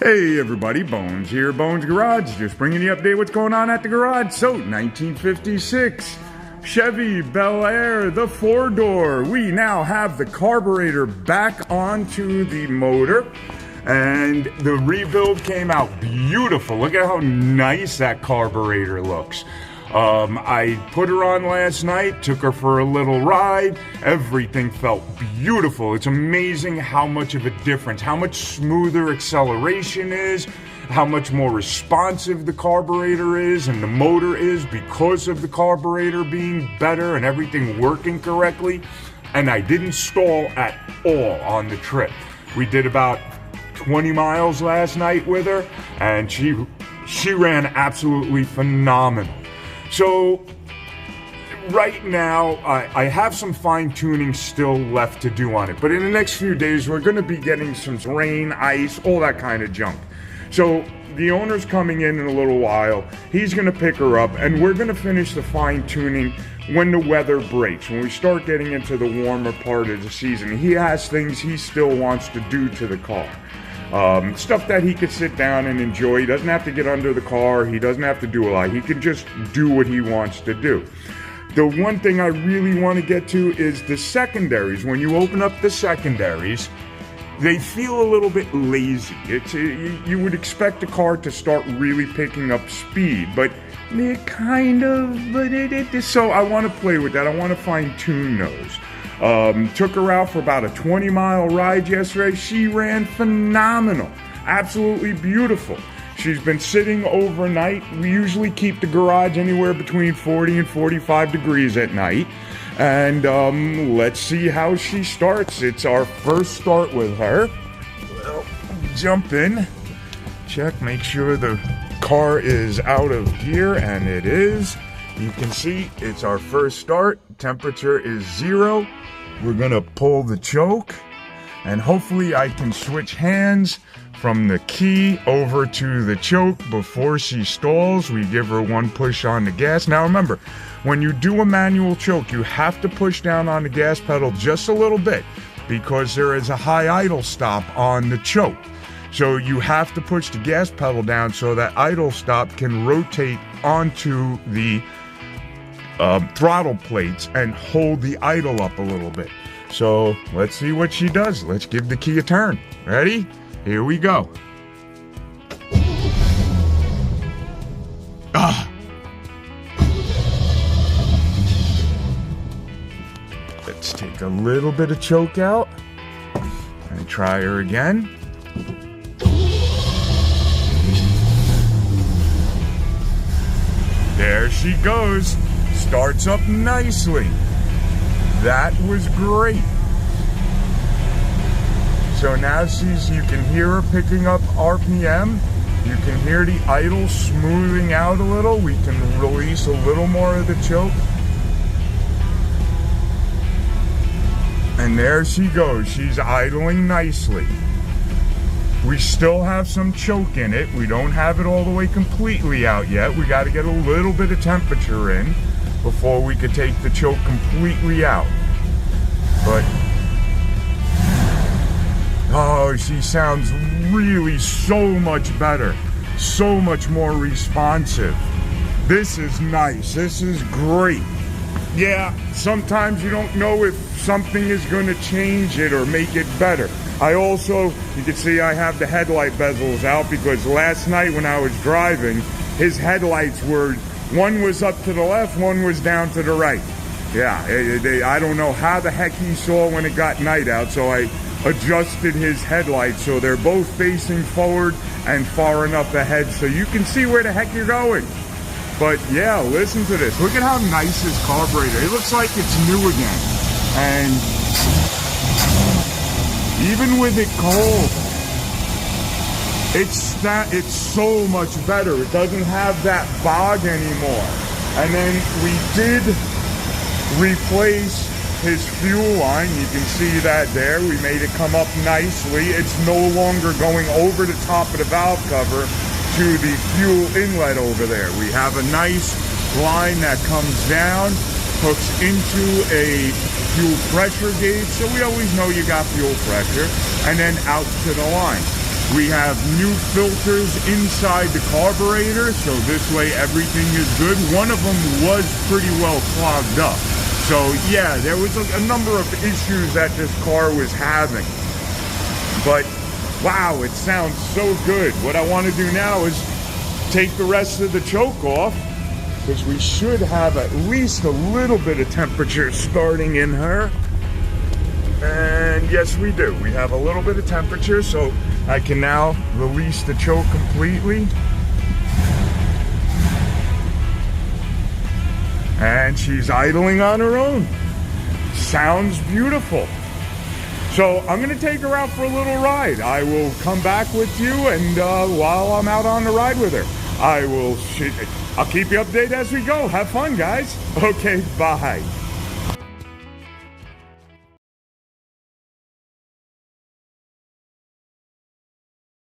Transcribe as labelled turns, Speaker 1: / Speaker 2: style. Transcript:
Speaker 1: Hey everybody, Bones here, Bones Garage, just bringing you update what's going on at the garage. So, 1956 Chevy Bel Air, the 4-door. We now have the carburetor back onto the motor, and the rebuild came out beautiful. Look at how nice that carburetor looks. I put her on last night, took her for a little ride. Everything felt beautiful. It's amazing how much of a difference, how much smoother acceleration is, how much more responsive the carburetor is and the motor is because of the carburetor being better and everything working correctly. And I didn't stall at all on the trip. We did about 20 miles last night with her, and she ran absolutely phenomenal. So right now, I have some fine tuning still left to do on it, but in the next few days, we're going to be getting some rain, ice, all that kind of junk. So the owner's coming in a little while. He's going to pick her up, and we're going to finish the fine tuning when the weather breaks, when we start getting into the warmer part of the season. He has things he still wants to do to the car. Stuff that he could sit down and enjoy. He doesn't have to get under the car. He doesn't have to do a lot. He can just do what he wants to do. The one thing I really want to get to is the secondaries. When you open up the secondaries, they feel a little bit lazy. You would expect the car to start really picking up speed, but it kind of, so I want to play with that. I want to fine tune those. Took her out for about a 20-mile ride yesterday. She ran phenomenal. Absolutely beautiful. She's been sitting overnight. We usually keep the garage anywhere between 40 and 45 degrees at night. And let's see how she starts. It's our first start with her. Well, jump in, check, make sure the car is out of gear, and it is. You can see it's our first start. Temperature is 0. We're gonna pull the choke, and hopefully I can switch hands from the key over to the choke before she stalls. We give her one push on the gas. Now remember, when you do a manual choke, you have to push down on the gas pedal just a little bit because there is a high idle stop on the choke. So you have to push the gas pedal down so that idle stop can rotate onto the throttle plates and hold the idle up a little bit. So let's see what she does. Let's give the key a turn. Ready? Here we go. Let's take a little bit of choke out and try her again. There she goes. Starts up nicely. That was great. So now you can hear her picking up RPM. You can hear the idle smoothing out a little. We can release a little more of the choke. And there she goes. She's idling nicely. We still have some choke in it. We don't have it all the way completely out yet. We got to get a little bit of temperature in before we could take the choke completely out. But, oh, she sounds really so much better. So much more responsive. This is nice. This is great. Yeah, sometimes you don't know if something is going to change it or make it better. I also, you can see I have the headlight bezels out because last night when I was driving, his headlights were, one was up to the left, one was down to the right. Yeah, I don't know how the heck he saw when it got night out, so I adjusted his headlights so they're both facing forward and far enough ahead so you can see where the heck you're going. But yeah, listen to this. Look at how nice this carburetor. It looks like it's new again. And even with it cold, it's so much better. It doesn't have that bog anymore. And then we did replace his fuel line. You can see that there. We made it come up nicely. It's no longer going over the top of the valve cover to the fuel inlet over there. We have a nice line that comes down, hooks into a fuel pressure gauge, so we always know you got fuel pressure, and then out to the line. We have new filters inside the carburetor, so this way everything is good. One of them was pretty well clogged up. So yeah, there was a number of issues that this car was having. But wow, it sounds so good. What I want to do now is take the rest of the choke off, because we should have at least a little bit of temperature starting in her. And yes, we do. We have a little bit of temperature, so I can now release the choke completely. And she's idling on her own. Sounds beautiful. So I'm gonna take her out for a little ride. I will come back with you, and while I'm out on the ride with her, I'll keep you updated as we go. Have fun, guys. Okay, bye.